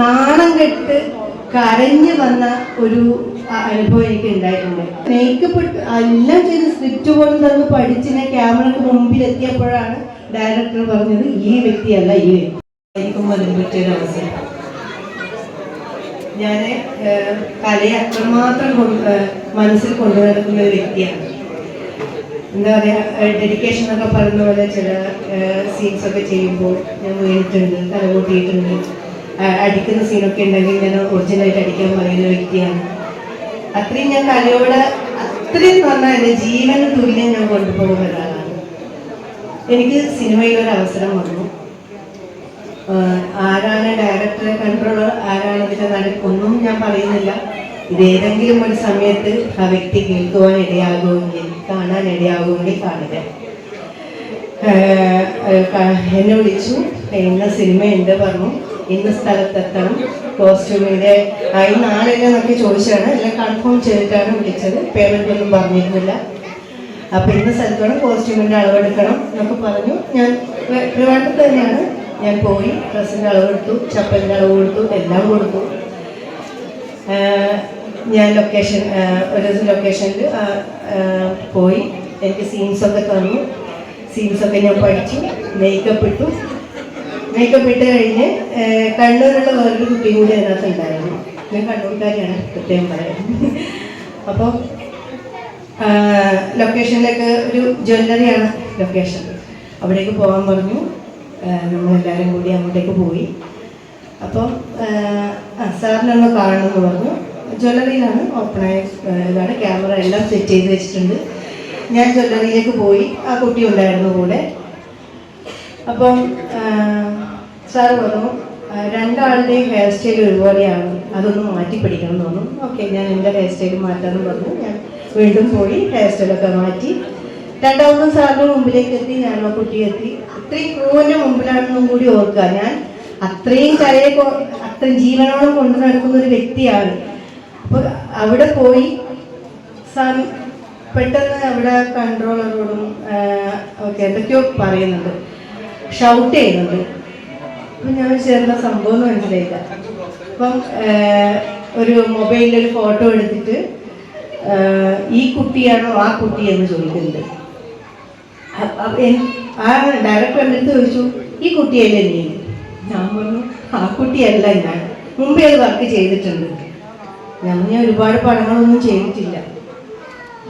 നാണം കെട്ട് കരഞ്ഞു വന്ന ഒരു അനുഭവം എനിക്ക് ഉണ്ടായിട്ടുണ്ട്. മേക്കപ്പ് എല്ലാം ചെയ്ത് സ്ക്രിപ്റ്റ് പോലും തന്ന് പഠിച്ചിനെ ക്യാമറക്ക് മുമ്പിൽ എത്തിയപ്പോഴാണ് ഡയറക്ടർ പറഞ്ഞത് ഈ വ്യക്തിയല്ല ഈ വ്യക്തി ആയിരിക്കും അതിന് പറ്റിയൊരു അവസരം. ഞാൻ കലയെ അത്രമാത്രം മനസ്സിൽ കൊണ്ടുനടക്കുന്ന ഒരു വ്യക്തിയാണ്. എന്താ പറയുക, ഡെഡിക്കേഷൻ എന്നൊക്കെ പറയുന്ന പോലെ ചില സീൻസൊക്കെ ചെയ്യുമ്പോൾ ഞാൻ വീണിട്ടുണ്ട്, തലകൂട്ടിയിട്ടുണ്ട്. അടിക്കുന്ന സീനൊക്കെ ഉണ്ടെങ്കിൽ ഞാൻ ഒറിജിനലായിട്ട് അടിക്കാൻ പറയുന്ന വ്യക്തിയാണ്. അത്രയും ഞാൻ കലയോട് അത്രയും പറഞ്ഞാൽ എൻ്റെ ജീവന് തുല്യം ഞാൻ കൊണ്ടുപോകുന്ന ഒരാളാണ്. എനിക്ക് സിനിമയിലൊരു അവസരം വന്നു. ആരാണ് ഡയറക്ടറെ കൺട്രോളർ, ആരാണ് ഇതിൻ്റെ നടൻ ഒന്നും ഞാൻ പറയുന്നില്ല. ഇതേതെങ്കിലും ഒരു സമയത്ത് ആ വ്യക്തി കേൾക്കുവാൻ ഇടയാകുമെങ്കിൽ, കാണാൻ ഇടയാകുമെങ്കിൽ കാണുക. എന്നെ വിളിച്ചു, ഇന്ന സിനിമയുണ്ട് പറഞ്ഞു, ഇന്ന സ്ഥലത്തെത്തണം, കോസ്റ്റ്യൂമിൻ്റെ ഇന്ന് ആളില്ലെന്നൊക്കെ ചോദിച്ചാണ്, എല്ലാം കൺഫേം ചെയ്തിട്ടാണ് വിളിച്ചത്. പേയ്മെൻ്റ് ഒന്നും പറഞ്ഞിരുന്നില്ല. അപ്പോൾ ഇന്ന സ്ഥലത്തോടെ കോസ്റ്റ്യൂമിൻ്റെ അളവെടുക്കണം എന്നൊക്കെ പറഞ്ഞു. ഞാൻ ട്രിവാൻഡ്രത്ത് തന്നെയാണ്. ഞാൻ പോയി ഡ്രസ്സിൻ്റെ അളവെടുത്തു, ചപ്പലിൻ്റെ അളവ് കൊടുത്തു, എല്ലാം കൊടുത്തു. ഞാൻ ലൊക്കേഷനിൽ പോയി. എനിക്ക് സീൻസൊക്കെ തന്നു. സീൻസൊക്കെ ഞാൻ പഠിച്ചു. മേക്കപ്പ് ഇട്ടു കഴിഞ്ഞ് കണ്ണൂരുള്ള വേറൊരു കുട്ടിയും കൂടി അതിനകത്ത് ഉണ്ടായിരുന്നു. ഞാൻ കണ്ണൂർക്കാരിയാണ്, പ്രത്യേകം പറയാം. അപ്പോൾ ലൊക്കേഷനിലേക്ക് ഒരു ജ്വല്ലറിയാണ് ലൊക്കേഷൻ, അവിടേക്ക് പോകാൻ പറഞ്ഞു. നമ്മളെല്ലാവരും കൂടി അങ്ങോട്ടേക്ക് പോയി. അപ്പം സാറിനൊന്ന് കാണണമെന്ന് പറഞ്ഞു. ജ്വല്ലറിയിലാണ്, ഓപ്പണായ ഇതാണ്, ക്യാമറ എല്ലാം സെറ്റ് ചെയ്ത് വെച്ചിട്ടുണ്ട്. ഞാൻ ജ്വല്ലറിയിലേക്ക് പോയി. ആ കുട്ടി ഉണ്ടായിരുന്നു കൂടെ. അപ്പം സാറ് പറഞ്ഞു, രണ്ടാളുടെയും ഹെയർ സ്റ്റൈൽ ഒരുപോലെയാണ്, അതൊന്ന് മാറ്റി പിടിക്കണം എന്ന് തോന്നും. ഓക്കെ, ഞാൻ എൻ്റെ ഹെയർ സ്റ്റൈൽ മാറ്റാമെന്ന് പറഞ്ഞു. ഞാൻ വീണ്ടും പോയി ഹെയർ സ്റ്റൈലൊക്കെ മാറ്റി. രണ്ടാമതും സാറിൻ്റെ മുമ്പിലേക്ക് എത്തി. ഞാൻ ആ കുട്ടിയെ എത്തി. ഇത്രയും ക്രൂവിൻ്റെ മുമ്പിലാണെന്നും കൂടി ഓർക്കുക. ഞാൻ അത്രയും കലയെ അത്രയും ജീവനോളം കൊണ്ടു നടക്കുന്ന ഒരു വ്യക്തിയാണ്. അപ്പോൾ അവിടെ പോയി സാർ പെട്ടെന്ന് അവിടെ കൺട്രോളറോടും ഓക്കെ എന്തൊക്കെയോ പറയുന്നുണ്ട്, ഷൗട്ട് ചെയ്യുന്നുണ്ട്. അപ്പം ഞാൻ ചേർന്ന സംഭവം എന്ന് മനസ്സിലായില്ല. അപ്പം ഒരു മൊബൈലിലൊരു ഫോട്ടോ എടുത്തിട്ട് ഈ കുട്ടിയാണോ ആ കുട്ടി എന്ന് ചോദിക്കുന്നുണ്ട്. ആ ഡയറക്ടർ എൻ്റെ അടുത്ത് ചോദിച്ചു, ഈ കുട്ടിയല്ലേ നീ? ഞാൻ പറഞ്ഞു, ആ കുട്ടിയല്ല, ഞാൻ മുമ്പേ അത് വർക്ക് ചെയ്തിട്ടുണ്ട്. ഞാൻ ഒരുപാട് പടങ്ങളൊന്നും ചെയ്തിട്ടില്ല.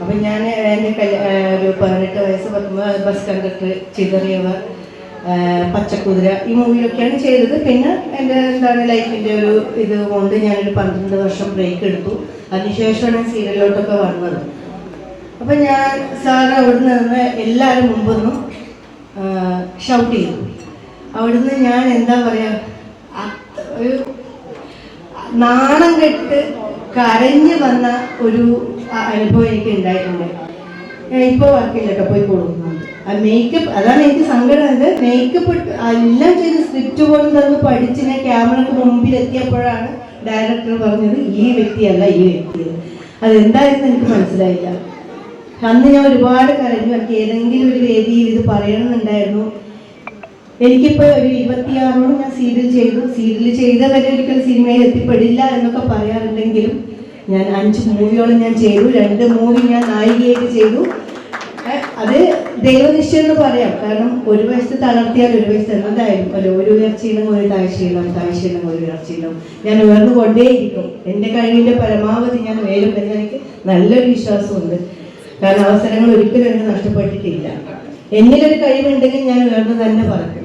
അപ്പം ഞാൻ എൻ്റെ ഒരു 18 വയസ്സ് 19 ബസ് കണ്ടക്ടർ, ചിതറിയവർ, പച്ചക്കുതിര, ഈ മൂവിയിലൊക്കെയാണ് ചെയ്തത്. പിന്നെ എൻ്റെ ലൈഫിൻ്റെ ഒരു ഇത് കൊണ്ട് ഞാനൊരു 12 വർഷം ബ്രേക്ക് എടുത്തു. അതിനുശേഷമാണ് സീരിയലിലോട്ടൊക്കെ വന്നത്. അപ്പം ഞാൻ സാറ് അവിടുന്ന് നിന്ന് എല്ലാവരും മുമ്പൊന്നും ഷൗട്ട് ചെയ്തു. അവിടുന്ന് ഞാൻ എന്താ പറയുക, ഒരു നാണം കെട്ട് കരഞ്ഞു വന്ന ഒരു അനുഭവം എനിക്ക് ഉണ്ടായിട്ടുണ്ട്. ഇപ്പോൾ വർക്കില്ല കേട്ടോ, പോയി കൊടുക്കുന്നുണ്ട്. മേക്കപ്പ്, അതാണ് എനിക്ക് സങ്കടം. മേക്കപ്പ് എല്ലാം ചെയ്ത് സ്ക്രിപ്റ്റ് പോലും തന്ന് പഠിച്ചിനെ ക്യാമറക്ക് മുമ്പിൽ എത്തിയപ്പോഴാണ് ഡയറക്ടർ പറഞ്ഞത് ഈ വ്യക്തിയല്ല ഈ വ്യക്തി. അതെന്തായിരുന്നു എനിക്ക് മനസ്സിലായില്ല. അന്ന് ഞാൻ ഒരുപാട് കരഞ്ഞു. എനിക്ക് ഏതെങ്കിലും ഒരു വേദിയിൽ ഇത് പറയണമെന്നുണ്ടായിരുന്നു. എനിക്കിപ്പോൾ ഒരു 26 ഞാൻ സീരിയൽ ചെയ്തവരെ ഒരിക്കലും സിനിമയിൽ എത്തിപ്പെടില്ല എന്നൊക്കെ പറയാറുണ്ടെങ്കിലും ഞാൻ 5 മൂവിയോളം ഞാൻ ചെയ്തു. 2 മൂവി ഞാൻ നായികയായിട്ട് ചെയ്തു. അത് ദൈവനിശ്ചയം എന്ന് പറയാം. കാരണം ഒരു വയസ്സ് തളർത്തിയാൽ ഒരു വയസ്സ് എന്തായാലും ഒരു ഉയർച്ചയിലും ഒരു താഴ്ചയിലും ഒരു ഉയർച്ചയിലും ഞാൻ ഉയർന്നു കൊണ്ടേയിരിക്കും. എൻ്റെ കഴിവിൻ്റെ പരമാവധി ഞാൻ ഉയരും എന്ന് എനിക്ക് നല്ലൊരു വിശ്വാസമുണ്ട്. കാരണം അവസരങ്ങൾ ഒരിക്കലും എനിക്ക് നഷ്ടപ്പെട്ടിട്ടില്ല. എന്നിലൊരു കഴിവുണ്ടെങ്കിൽ ഞാൻ ഉയർന്നു തന്നെ പറയും.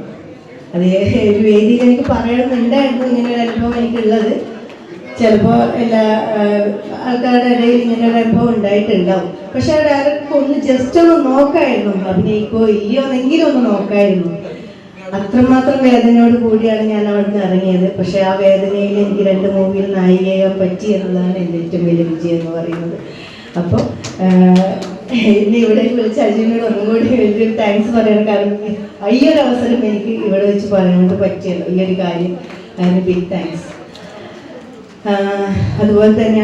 അത് ഒരു വേദിയിൽ എനിക്ക് പറയണമെന്നുണ്ടായിരുന്നു ഇങ്ങനെ ഒരു അനുഭവം എനിക്കുള്ളത്. ചിലപ്പോൾ എല്ലാ ആൾക്കാരുടെ ഇടയിൽ ഇങ്ങനെ ഒരു അനുഭവം ഉണ്ടായിട്ടുണ്ടാവും. പക്ഷെ ആ ഡയറക്ടർക്ക് ഒന്ന് ജസ്റ്റ് ഒന്ന് നോക്കായിരുന്നു, അഭിനയിക്കോ ഇല്ലയോ എന്നെങ്കിലും ഒന്ന് നോക്കായിരുന്നു. അത്രമാത്രം വേദനയോട് കൂടിയാണ് ഞാൻ അവിടുന്ന് ഇറങ്ങിയത്. പക്ഷെ ആ വേദനയിൽ എനിക്ക് 2 മൂവിയിൽ നായികയാകാൻ പറ്റി എന്നുള്ളതാണ് എൻ്റെ ഏറ്റവും വലിയ വിജയം എന്ന് പറയുന്നത്. അപ്പോൾ എന്നെ ഇവിടെ വിളിച്ച് അജീനോട് ഒന്നും കൂടി വലിയൊരു താങ്ക്സ് പറയണം. കാരണം ഈ ഒരു അവസരം എനിക്ക് ഇവിടെ വെച്ച് പറയാനായിട്ട് പറ്റിയല്ലോ, ഈ ഒരു കാര്യം. അതിന് ബിഗ് താങ്ക്സ്. അതുപോലെ തന്നെ